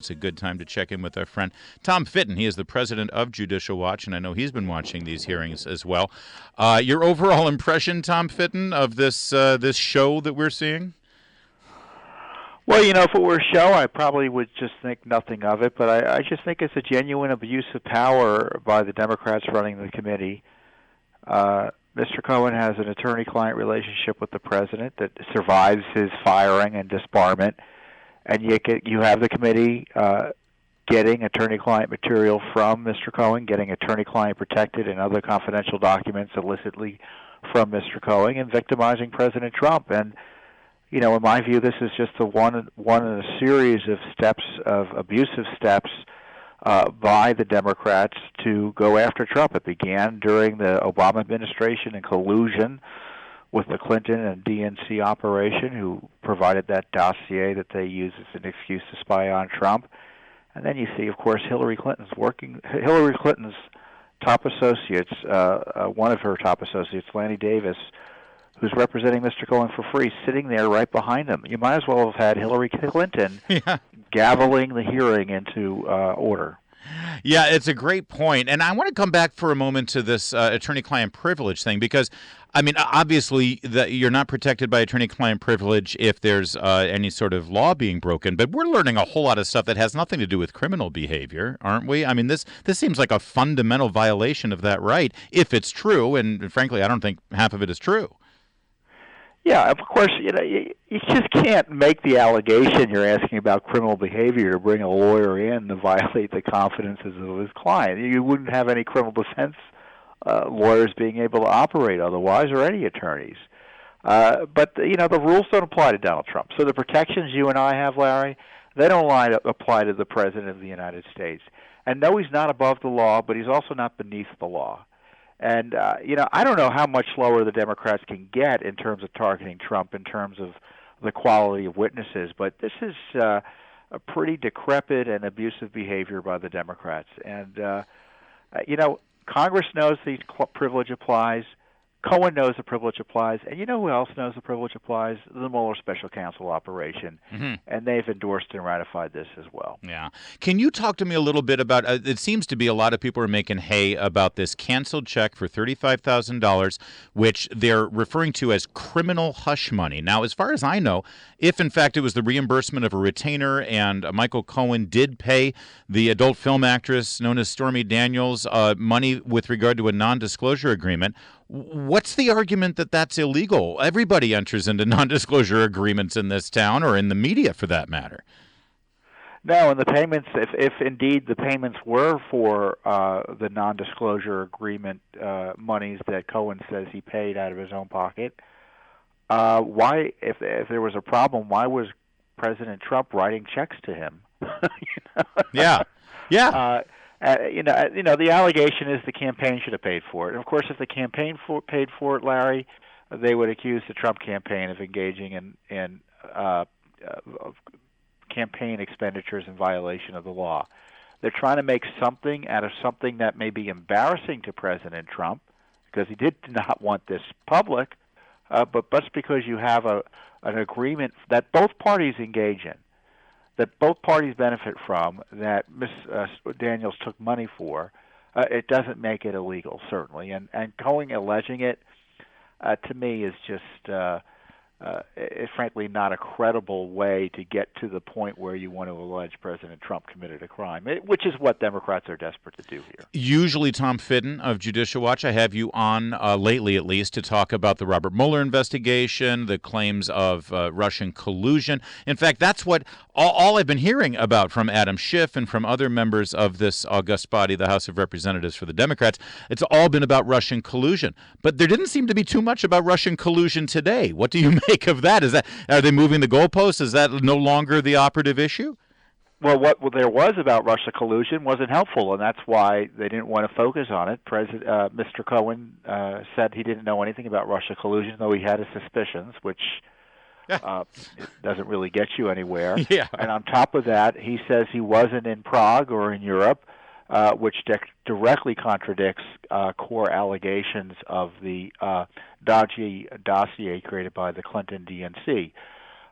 It's a good time to check in with our friend Tom Fitton. He is the president of Judicial Watch, and I know he's been watching these hearings as well. Your overall impression, Tom Fitton, of this show that we're seeing? Well, if it were a show, I probably would just think nothing of it. But I just think it's a genuine abuse of power by the Democrats running the committee. Mr. Cohen has an attorney-client relationship with the president that survives his firing and disbarment, and you have the committee getting attorney-client material from Mr. Cohen, getting attorney-client protected and other confidential documents illicitly from Mr. Cohen, and victimizing President Trump. And in my view, this is just one in a series of steps, of abusive steps by the Democrats to go after Trump. It began during the Obama administration in collusion with the Clinton and DNC operation, who provided that dossier that they used as an excuse to spy on Trump. And then you see, of course, Hillary Clinton's top associates, one of her top associates, Lanny Davis, who's representing Mr. Cohen for free, sitting there right behind him. You might as well have had Hillary Clinton gaveling the hearing into order. Yeah, it's a great point. And I want to come back for a moment to this attorney-client privilege thing because, I mean, obviously you're not protected by attorney-client privilege if there's any sort of law being broken. But we're learning a whole lot of stuff that has nothing to do with criminal behavior, aren't we? I mean, this seems like a fundamental violation of that right, if it's true. And frankly, I don't think half of it is true. Yeah, of course, you just can't make the allegation you're asking about criminal behavior to bring a lawyer in to violate the confidences of his client. You wouldn't have any criminal defense lawyers being able to operate otherwise, or any attorneys. But the rules don't apply to Donald Trump. So the protections you and I have, Larry, they don't apply to the President of the United States. And no, he's not above the law, but he's also not beneath the law. And, I don't know how much lower the Democrats can get in terms of targeting Trump, in terms of the quality of witnesses, but this is a pretty decrepit and abusive behavior by the Democrats. And, Congress knows the privilege applies. Cohen knows the privilege applies. And you know who else knows the privilege applies? The Mueller Special Counsel operation. Mm-hmm. And they've endorsed and ratified this as well. Yeah. Can you talk to me a little bit about, it seems to be a lot of people are making hay about this canceled check for $35,000, which they're referring to as criminal hush money. Now, as far as I know, if in fact it was the reimbursement of a retainer and Michael Cohen did pay the adult film actress known as Stormy Daniels money with regard to a non-disclosure agreement, what's the argument that that's illegal? Everybody enters into non-disclosure agreements in this town, or in the media for that matter. No, and the payments, if indeed the payments were for the non-disclosure agreement monies that Cohen says he paid out of his own pocket, why, if there was a problem, why was President Trump writing checks to him? Yeah. The allegation is the campaign should have paid for it. And of course, if the campaign paid for it, Larry, they would accuse the Trump campaign of engaging in campaign expenditures in violation of the law. They're trying to make something out of something that may be embarrassing to President Trump, because he did not want this public, but just because you have an agreement that both parties engage in, that both parties benefit from, that Ms. Daniels took money for, it doesn't make it illegal, certainly. And Cohen alleging it, to me, is just, frankly, not a credible way to get to the point where you want to allege President Trump committed a crime, which is what Democrats are desperate to do here. Usually, Tom Fitton of Judicial Watch, I have you on lately at least to talk about the Robert Mueller investigation, the claims of Russian collusion. In fact, that's what all I've been hearing about from Adam Schiff and from other members of this august body, the House of Representatives for the Democrats. It's all been about Russian collusion. But there didn't seem to be too much about Russian collusion today. What do you make of that? Are they moving the goalposts? Is that no longer the operative issue? Well, what there was about Russia collusion wasn't helpful, and that's why they didn't want to focus on it. Mr. Cohen said he didn't know anything about Russia collusion, though he had his suspicions, which doesn't really get you anywhere. Yeah. And on top of that, he says he wasn't in Prague or in Europe, which directly contradicts core allegations of the dodgy dossier created by the Clinton DNC.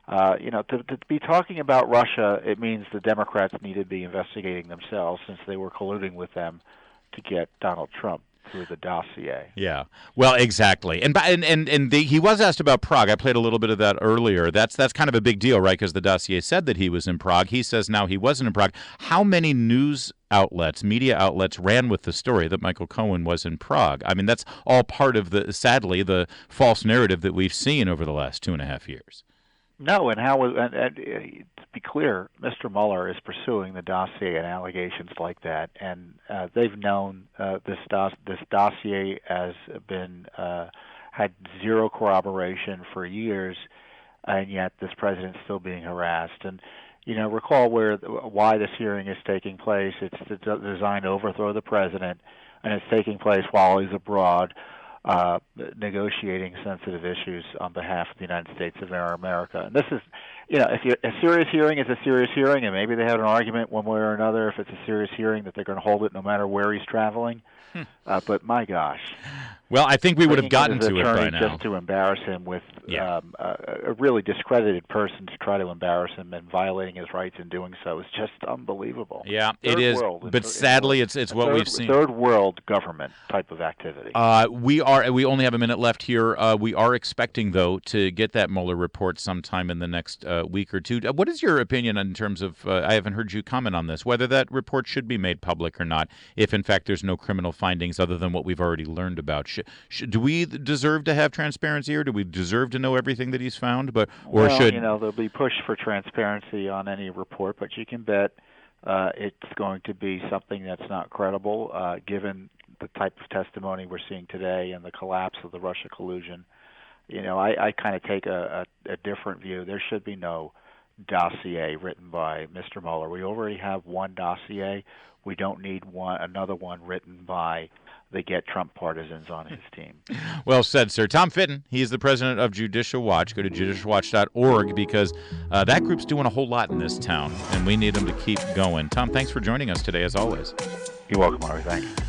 To be talking about Russia, it means the Democrats need to be investigating themselves since they were colluding with them to get Donald Trump through the dossier. Yeah, well, exactly, he was asked about Prague. I played a little bit of that earlier. That's kind of a big deal, right? Because the dossier said that he was in Prague. He says now he wasn't in Prague. How many news outlets, media outlets, ran with the story that Michael Cohen was in Prague? I mean, that's all part of sadly, the false narrative that we've seen over the last 2.5 years. No, and to be clear, Mr. Mueller is pursuing the dossier and allegations like that, and they've known this dossier has been had zero corroboration for years, and yet this president's still being harassed. And recall why this hearing is taking place. It's designed to overthrow the president, and it's taking place while he's abroad. Negotiating sensitive issues on behalf of the United States of America. And this is, if a serious hearing is a serious hearing, and maybe they had an argument one way or another, if it's a serious hearing, that they're going to hold it no matter where he's traveling. But my gosh. Well, I think we would have gotten to it by now. Just to embarrass him with a really discredited person, to try to embarrass him and violating his rights in doing so is just unbelievable. Yeah, it is. But sadly, it's what we've seen. Third world government type of activity. We only have a minute left here. We are expecting, though, to get that Mueller report sometime in the next week or two. What is your opinion in terms of, I haven't heard you comment on this, whether that report should be made public or not, if in fact there's no criminal findings other than what we've already learned about? Do we deserve to have transparency, or do we deserve to know everything that he's found? There'll be push for transparency on any report, but you can bet it's going to be something that's not credible, given the type of testimony we're seeing today and the collapse of the Russia collusion. I kind of take a different view. There should be no dossier written by Mr. Mueller. We already have one dossier. We don't need another one written by the Get Trump partisans on his team. Well said, sir. Tom Fitton, he is the president of Judicial Watch. Go to judicialwatch.org because that group's doing a whole lot in this town, and we need them to keep going. Tom, thanks for joining us today, as always. You're welcome, Harvey. Thanks.